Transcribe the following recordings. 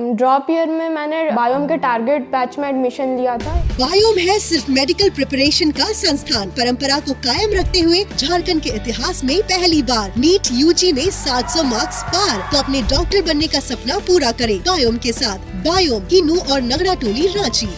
Drop year में मैंने biome के टारगेट बैच में एडमिशन लिया था। बायोम है सिर्फ मेडिकल प्रिपरेशन का संस्थान। परंपरा को कायम रखते हुए झारखंड के इतिहास में पहली बार नीट यूजी में 700 मार्क्स पार। तो अपने डॉक्टर बनने का सपना पूरा करें बायोम के साथ। बायोम किन्नू और नगरा टोली रांची।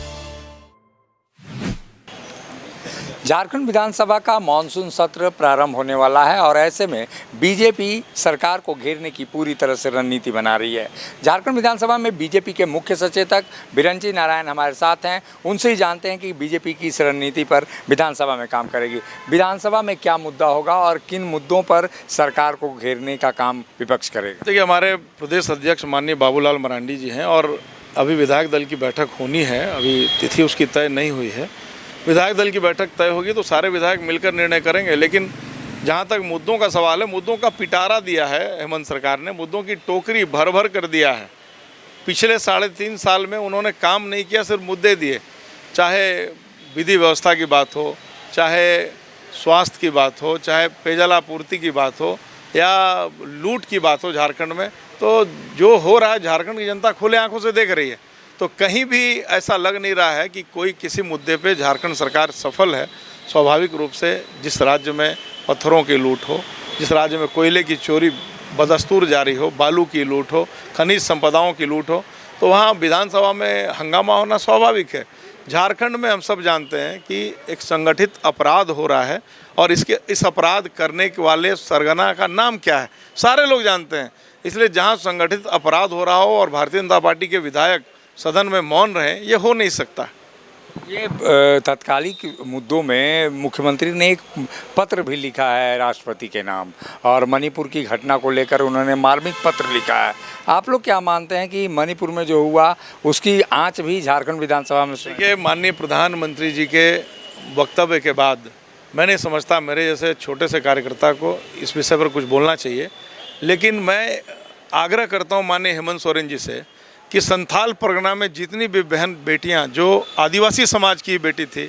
झारखंड विधानसभा का मानसून सत्र प्रारंभ होने वाला है और ऐसे में बीजेपी सरकार को घेरने की पूरी तरह से रणनीति बना रही है। झारखंड विधानसभा में बीजेपी के मुख्य सचेतक बिरंची नारायण हमारे साथ हैं। उनसे ही जानते हैं कि बीजेपी की इस रणनीति पर विधानसभा में काम करेगी। विधानसभा में क्या मुद्दा होगा और किन मुद्दों पर सरकार को घेरने का काम विपक्ष करेगा। देखिए, हमारे प्रदेश अध्यक्ष माननीय बाबूलाल मरांडी जी हैं और अभी विधायक दल की बैठक होनी है। अभी तिथि उसकी तय नहीं हुई है। विधायक दल की बैठक तय होगी तो सारे विधायक मिलकर निर्णय करेंगे। लेकिन जहाँ तक मुद्दों का सवाल है, मुद्दों का पिटारा दिया है हेमंत सरकार ने, मुद्दों की टोकरी भर भर कर दिया है। पिछले 3.5 साल में उन्होंने काम नहीं किया, सिर्फ मुद्दे दिए। चाहे विधि व्यवस्था की बात हो, चाहे स्वास्थ्य की बात हो, चाहे पेयजल आपूर्ति की बात हो या लूट की बात हो झारखंड में, तो जो हो रहा है झारखंड की जनता खुले आंखों से देख रही है। तो कहीं भी ऐसा लग नहीं रहा है कि कोई किसी मुद्दे पे झारखंड सरकार सफल है। स्वाभाविक रूप से जिस राज्य में पत्थरों की लूट हो, जिस राज्य में कोयले की चोरी बदस्तूर जारी हो, बालू की लूट हो, खनिज संपदाओं की लूट हो, तो वहाँ विधानसभा में हंगामा होना स्वाभाविक है। झारखंड में हम सब जानते हैं कि एक संगठित अपराध हो रहा है और इस अपराध करने वाले सरगना का नाम क्या है सारे लोग जानते हैं। इसलिए जहाँ संगठित अपराध हो रहा हो और भारतीय जनता पार्टी के विधायक सदन में मौन रहे, ये हो नहीं सकता। ये तत्कालिक मुद्दों में मुख्यमंत्री ने एक पत्र भी लिखा है राष्ट्रपति के नाम, और मणिपुर की घटना को लेकर उन्होंने मार्मिक पत्र लिखा है। आप लोग क्या मानते हैं कि मणिपुर में जो हुआ उसकी आंच भी झारखंड विधानसभा में? देखिए, माननीय प्रधानमंत्री जी के वक्तव्य के बाद मैं नहीं समझता मेरे जैसे छोटे से कार्यकर्ता को इस विषय पर कुछ बोलना चाहिए। लेकिन मैं आग्रह करता हूँ माननीय हेमंत सोरेन जी से कि संथाल परगना में जितनी भी बहन बेटियां जो आदिवासी समाज की बेटी थी,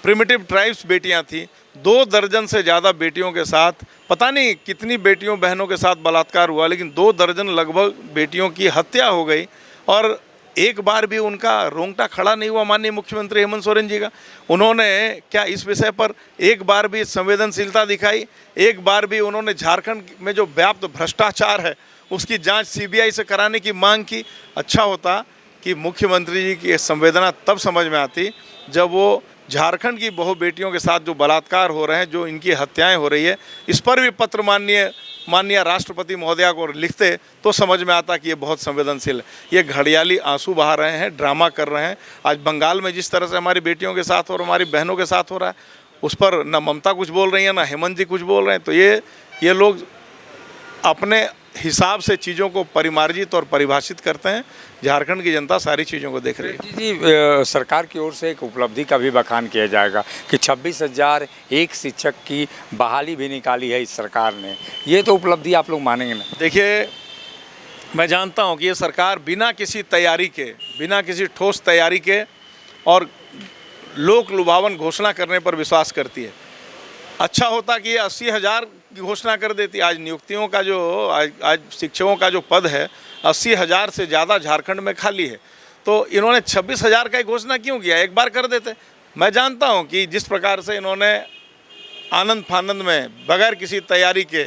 प्रिमिटिव ट्राइब्स बेटियां थी, 2 दर्जन से ज़्यादा बेटियों के साथ, पता नहीं कितनी बेटियों बहनों के साथ बलात्कार हुआ, लेकिन 2 दर्जन लगभग बेटियों की हत्या हो गई और एक बार भी उनका रोंगटा खड़ा नहीं हुआ माननीय मुख्यमंत्री हेमंत सोरेन जी का। उन्होंने क्या इस विषय पर एक बार भी संवेदनशीलता दिखाई? एक बार भी उन्होंने झारखंड में जो व्याप्त भ्रष्टाचार है उसकी जांच सीबीआई से कराने की मांग की? अच्छा होता कि मुख्यमंत्री जी की संवेदना तब समझ में आती जब वो झारखंड की बहु बेटियों के साथ जो बलात्कार हो रहे हैं, जो इनकी हत्याएं हो रही है, इस पर भी पत्र माननीय राष्ट्रपति महोदया को लिखते तो समझ में आता कि ये बहुत संवेदनशील है। ये घड़ियाली आंसू बहा रहे हैं, ड्रामा कर रहे हैं। आज बंगाल में जिस तरह से हमारी बेटियों के साथ और हमारी बहनों के साथ हो रहा है, उस पर न ममता कुछ बोल रही है, ना हेमंत जी कुछ बोल रहे हैं। तो ये लोग अपने हिसाब से चीज़ों को परिमार्जित और परिभाषित करते हैं। झारखंड की जनता सारी चीज़ों को देख रही है। जी, सरकार की ओर से एक उपलब्धि का भी बखान किया जाएगा कि 26,001 शिक्षक की बहाली भी निकाली है इस सरकार ने। ये तो उपलब्धि आप लोग मानेंगे ना? देखिए, मैं जानता हूँ कि ये सरकार बिना किसी तैयारी के, बिना किसी ठोस तैयारी के और लोक लुभावन घोषणा करने पर विश्वास करती है। अच्छा होता कि ये 80,000 की घोषणा कर देती। आज नियुक्तियों का जो आज शिक्षकों का जो पद है 80,000 से ज़्यादा झारखंड में खाली है, तो इन्होंने 26,000 का ही घोषणा क्यों किया? एक बार कर देते। मैं जानता हूं कि जिस प्रकार से इन्होंने आनंद फानंद में बगैर किसी तैयारी के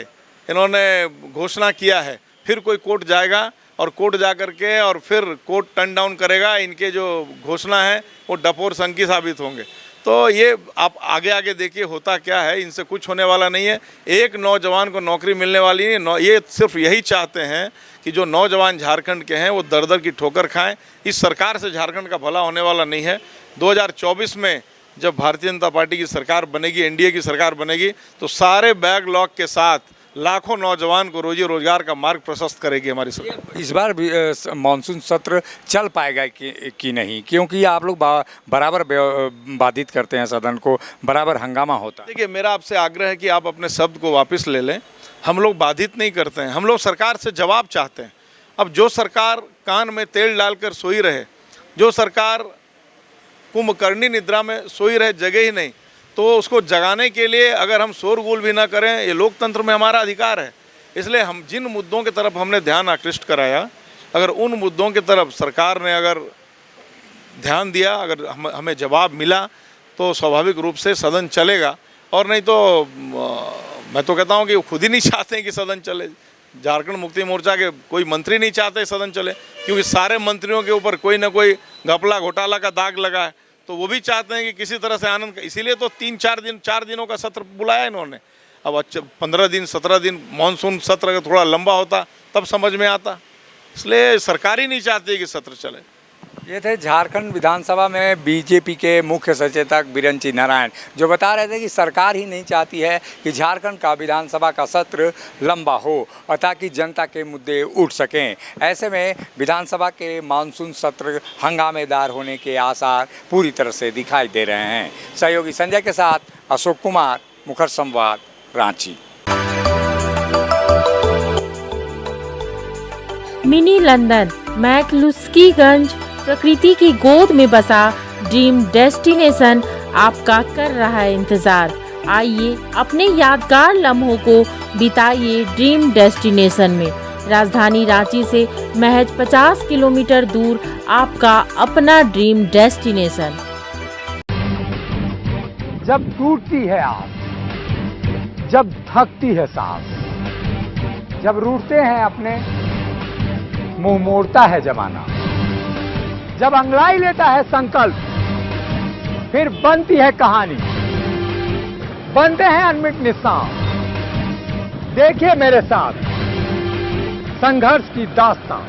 इन्होंने घोषणा किया है, फिर कोई कोर्ट जाएगा और कोर्ट जा कर के और फिर कोर्ट टर्न डाउन करेगा। इनके जो घोषणा है वो डपोर संकी साबित होंगे। तो ये आप आगे देखिए होता क्या है। इनसे कुछ होने वाला नहीं है। एक नौजवान को नौकरी मिलने वाली नहीं। ये सिर्फ यही चाहते हैं कि जो नौजवान झारखंड के हैं वो दर की ठोकर खाएं। इस सरकार से झारखंड का भला होने वाला नहीं है। 2024 में जब भारतीय जनता पार्टी की सरकार बनेगी, एनडीए की सरकार बनेगी, तो सारे बैकलॉग के साथ लाखों नौजवान को रोजी रोजगार का मार्ग प्रशस्त करेगी हमारी सरकार। इस बार भी मानसून सत्र चल पाएगा कि नहीं? क्योंकि आप लोग बराबर बाधित करते हैं सदन को, बराबर हंगामा होता है। देखिए, मेरा आपसे आग्रह है कि आप अपने शब्द को वापस ले लें। हम लोग बाधित नहीं करते हैं, हम लोग सरकार से जवाब चाहते हैं। अब जो सरकार कान में तेल डालकर सोई रहे, जो सरकार कुंभकर्णी निद्रा में सोई रहे, जगे ही नहीं, तो उसको जगाने के लिए अगर हम शोरगुल भी ना करें, ये लोकतंत्र में हमारा अधिकार है। इसलिए हम जिन मुद्दों की तरफ हमने ध्यान आकृष्ट कराया, अगर उन मुद्दों की तरफ सरकार ने अगर ध्यान दिया, अगर हमें जवाब मिला तो स्वाभाविक रूप से सदन चलेगा, और नहीं तो मैं तो कहता हूं कि वो खुद ही नहीं चाहते हैं कि सदन चले। झारखंड मुक्ति मोर्चा के कोई मंत्री नहीं चाहते सदन चले, क्योंकि सारे मंत्रियों के ऊपर कोई ना कोई घपला घोटाला का दाग लगा है, तो वो भी चाहते हैं कि किसी तरह से आनंद, इसीलिए तो 4 दिनों का सत्र बुलाया इन्होंने। अब 15 दिन 17 दिन मानसून सत्र अगर थोड़ा लंबा होता तब समझ में आता, इसलिए सरकार ही नहीं चाहती कि सत्र चले। ये थे झारखंड विधानसभा में बीजेपी के मुख्य सचेतक बिरंची नारायण, जो बता रहे थे कि सरकार ही नहीं चाहती है कि झारखंड का विधानसभा का सत्र लंबा हो और ताकि जनता के मुद्दे उठ सकें। ऐसे में विधानसभा के मानसून सत्र हंगामेदार होने के आसार पूरी तरह से दिखाई दे रहे हैं। सहयोगी संजय के साथ अशोक कुमार, मुखर संवाद, रांची। मिनी लंदन मैक्लुस्कीगंज प्रकृति की गोद में बसा ड्रीम डेस्टिनेशन आपका कर रहा है इंतजार। आइए अपने यादगार लम्हों को बिताइए ड्रीम डेस्टिनेशन में। राजधानी रांची से महज 50 किलोमीटर दूर आपका अपना ड्रीम डेस्टिनेशन। जब टूटती है आस, जब थकती है सांस, जब रूठते हैं अपने, मुंह मोड़ता है जमाना, जब अंगड़ाई लेता है संकल्प, फिर बनती है कहानी, बनते हैं अनमिट निशान। देखिए मेरे साथ संघर्ष की दास्तां।